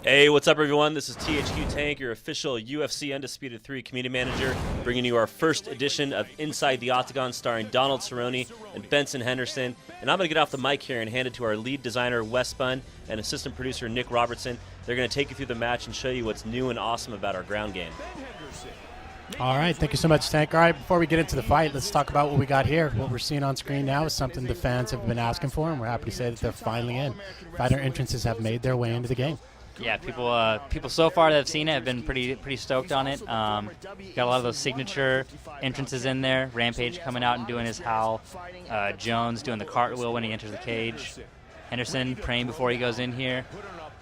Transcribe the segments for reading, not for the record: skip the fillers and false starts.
Hey, what's up, everyone? This is THQ Tank, your official UFC Undisputed 3 community manager, bringing you our first edition of Inside the Octagon, starring Donald Cerrone and Benson Henderson. And I'm going to get off the mic here and hand it to our lead designer, Wes Spun, and assistant producer, Nick Robertson. They're going to take you through the match and show you what's new and awesome about our ground game. All right, thank you so much, Tank. All right, before we get into the fight, let's talk about what we got here. What we're seeing on screen now is something the fans have been asking for, and we're happy to say that they're finally in. Fighter entrances have made their way into the game. Yeah, people so far that have seen it have been pretty stoked on it. Got a lot of those signature entrances in there. Rampage coming out and doing his howl. Jones doing the cartwheel when he enters the cage. Henderson praying before he goes in here.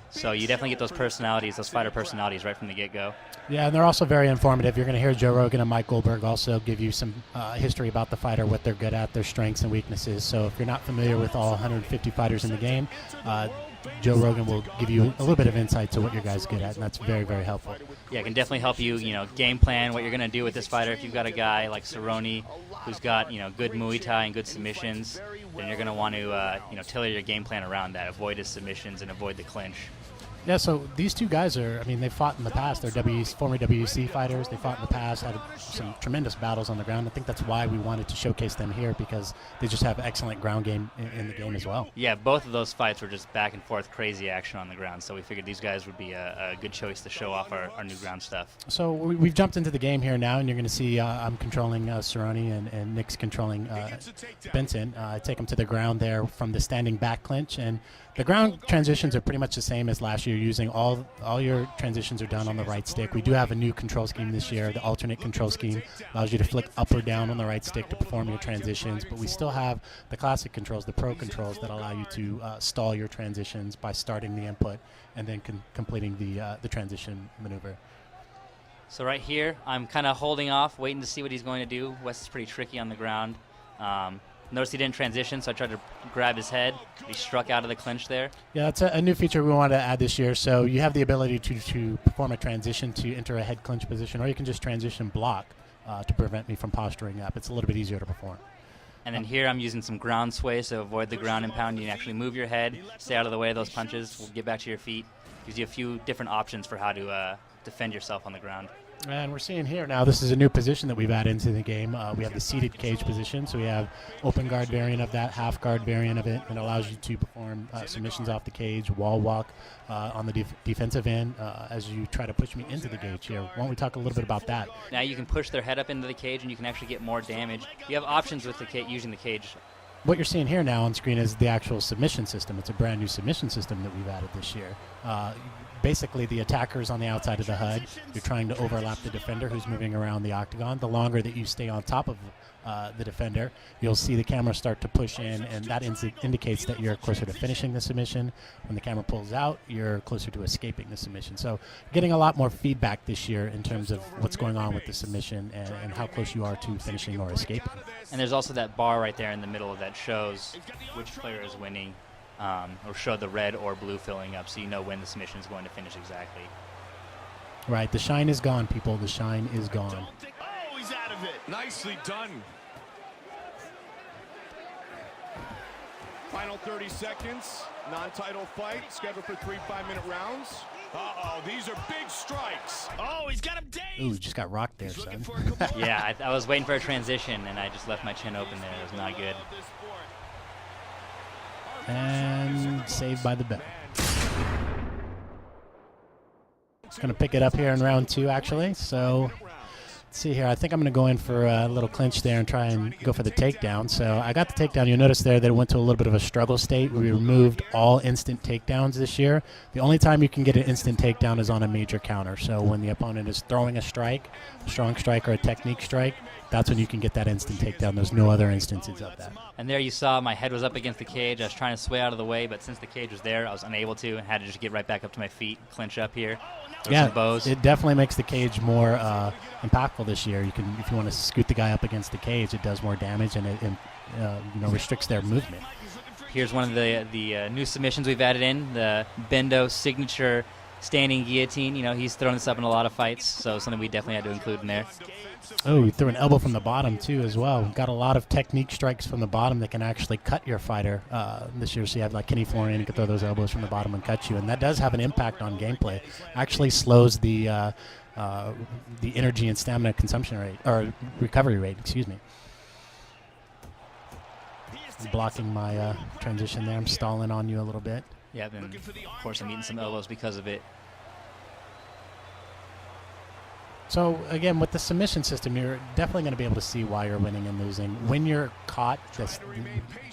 So you definitely get those personalities, those fighter personalities right from the get-go. Yeah, and they're also very informative. You're going to hear Joe Rogan and Mike Goldberg also give you some history about the fighter, what they're good at, their strengths and weaknesses. So if you're not familiar with all 150 fighters in the game, Joe Rogan will give you a little bit of insight to what your guy's good at, and that's very, very helpful. Yeah, it can definitely help you, game plan what you're going to do with this fighter. If you've got a guy like Cerrone who's got, good Muay Thai and good submissions, then you're going to want to, tailor your game plan around that. Avoid his submissions and avoid the clinch. Yeah, so these two guys they fought in the past. They're former WEC fighters. They fought in the past, had some tremendous battles on the ground. I think that's why we wanted to showcase them here, because they just have excellent ground game in the game as well. Yeah, both of those fights were just back and forth, crazy action on the ground. So we figured these guys would be a good choice to show off our new ground stuff. So we've jumped into the game here now, and you're going to see I'm controlling Cerrone and Nick's controlling Benson. I take him to the ground there from the standing back clinch, and the ground transitions are pretty much the same as last year. Using all your transitions are done on the right stick. We do have a new control scheme this year. The alternate control scheme allows you to flick up or down on the right stick to perform your transitions, but we still have the classic controls, the pro controls, that allow you to stall your transitions by starting the input and then completing the transition maneuver. So right here, I'm kind of holding off, waiting to see what he's going to do. Wes is pretty tricky on the ground. Notice he didn't transition, so I tried to grab his head. He struck out of the clinch there. Yeah, that's a new feature we wanted to add this year. So you have the ability to perform a transition to enter a head clinch position, or you can just transition block to prevent me from posturing up. It's a little bit easier to perform. And then here I'm using some ground sway, so avoid the ground and pound. You can actually move your head, stay out of the way of those punches. We'll get back to your feet. Gives you a few different options for how to defend yourself on the ground. And we're seeing here now, this is a new position that we've added into the game. We have the seated cage position, so we have open guard variant of that, half guard variant of it, and it allows you to perform submissions off the cage, wall walk on the defensive end as you try to push me into the cage here. Why don't we talk a little bit about that? Now you can push their head up into the cage, and you can actually get more damage. You have options with the using the cage. What you're seeing here now on screen is the actual submission system. It's a brand new submission system that we've added this year. Basically, the attacker's on the outside of the HUD. You're trying to overlap the defender who's moving around the octagon. The longer that you stay on top of the defender, you'll see the camera start to push in, and that indicates that you're closer to finishing the submission. When the camera pulls out, you're closer to escaping the submission. So getting a lot more feedback this year in terms of what's going on with the submission and how close you are to finishing or escaping. And there's also that bar right there in the middle that shows which player is winning. Or show the red or blue filling up, so you know when the submission is going to finish exactly. Right, the shine is gone, people. The shine is gone. Oh, he's out of it. Nicely done. Final 30 seconds. Non-title fight scheduled for 3 5-minute rounds. Uh-oh, these are big strikes. Oh, he's got him dazed. Ooh, just got rocked there, son. Yeah, I was waiting for a transition, and I just left my chin open there. It was not good. And saved by the bell. It's going to pick it up here in round 2, actually. So let's see here. I think I'm going to go in for a little clinch there and try and go for the takedown. So I got the takedown. You'll notice there that it went to a little bit of a struggle state. We removed all instant takedowns this year. The only time you can get an instant takedown is on a major counter. So when the opponent is throwing a strike, a strong strike or a technique strike, that's when you can get that instant takedown. There's no other instances of that. And there you saw my head was up against the cage. I was trying to sway out of the way, but since the cage was there, I was unable to and had to just get right back up to my feet, clinch up here. Yeah, it definitely makes the cage more impactful this year. You can, if you want to scoot the guy up against the cage, it does more damage and it restricts their movement. Here's one of the new submissions we've added in, the Bendo signature standing guillotine. You know, he's thrown this up in a lot of fights, so something we definitely had to include in there. Oh, he threw an elbow from the bottom, too, as well. Got a lot of technique strikes from the bottom that can actually cut your fighter this year. So you have like Kenny Florian who can throw those elbows from the bottom and cut you. And that does have an impact on gameplay. Actually slows the energy and stamina consumption rate, or recovery rate, excuse me. I'm blocking my transition there. I'm stalling on you a little bit. Yeah, and of course I'm eating some elbows because of it. So, again, with the submission system, you're definitely going to be able to see why you're winning and losing. When you're caught,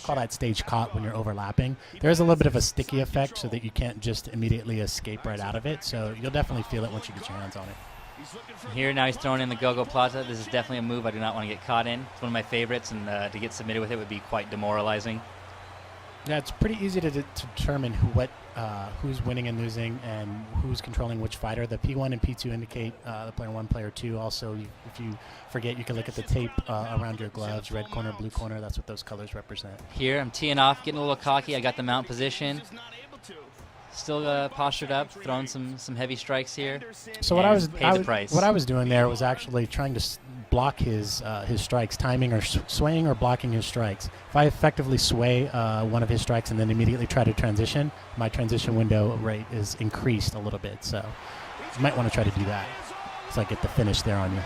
call that stage caught when you're overlapping, there's a little bit of a sticky effect so that you can't just immediately escape right out of it. So you'll definitely feel it once you get your hands on it. Here, now he's throwing in the Go-Go Plata. This is definitely a move I do not want to get caught in. It's one of my favorites, and to get submitted with it would be quite demoralizing. Yeah, it's pretty easy to determine who's winning and losing and who's controlling which fighter. The P1 and P2 indicate the player 1, player 2. Also, if you forget, you can look at the tape around your gloves, red corner, blue corner. That's what those colors represent. Here, I'm teeing off, getting a little cocky. I got the mount position. Still postured up, throwing some heavy strikes here. So what I was doing there was actually trying to block his strikes, timing or swaying or blocking his strikes. If I effectively sway one of his strikes and then immediately try to transition, my transition window rate is increased a little bit. So you might want to try to do that. So I get the finish there on you.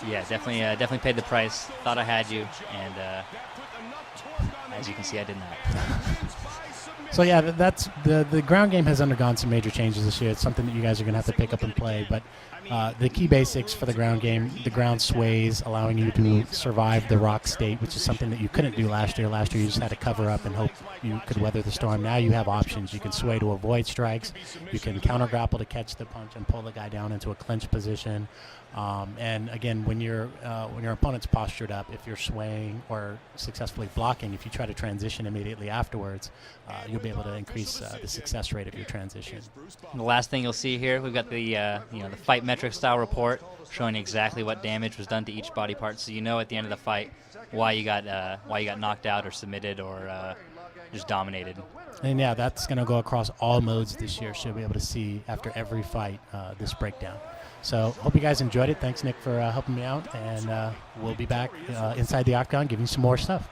Yeah, definitely paid the price. Thought I had you, and as you can see, I did not. So yeah, that's the ground game has undergone some major changes this year. It's something that you guys are going to have to pick up and play. But the key basics for the ground game, the ground sways, allowing you to survive the rock state, which is something that you couldn't do last year. Last year you just had to cover up and hope you could weather the storm. Now you have options. You can sway to avoid strikes. You can counter grapple to catch the punch and pull the guy down into a clinch position. And again, when your opponent's postured up, if you're swaying or successfully blocking, if you try to transition immediately afterwards, you'll be able to increase the success rate of your transition. And the last thing you'll see here, we've got the the fight metric style report showing exactly what damage was done to each body part, so you know at the end of the fight why you got knocked out or submitted or just dominated. And yeah, that's going to go across all modes this year, so you'll be able to see after every fight this breakdown. So hope you guys enjoyed it. Thanks, Nick, for helping me out, and we'll be back inside the Octagon giving you some more stuff.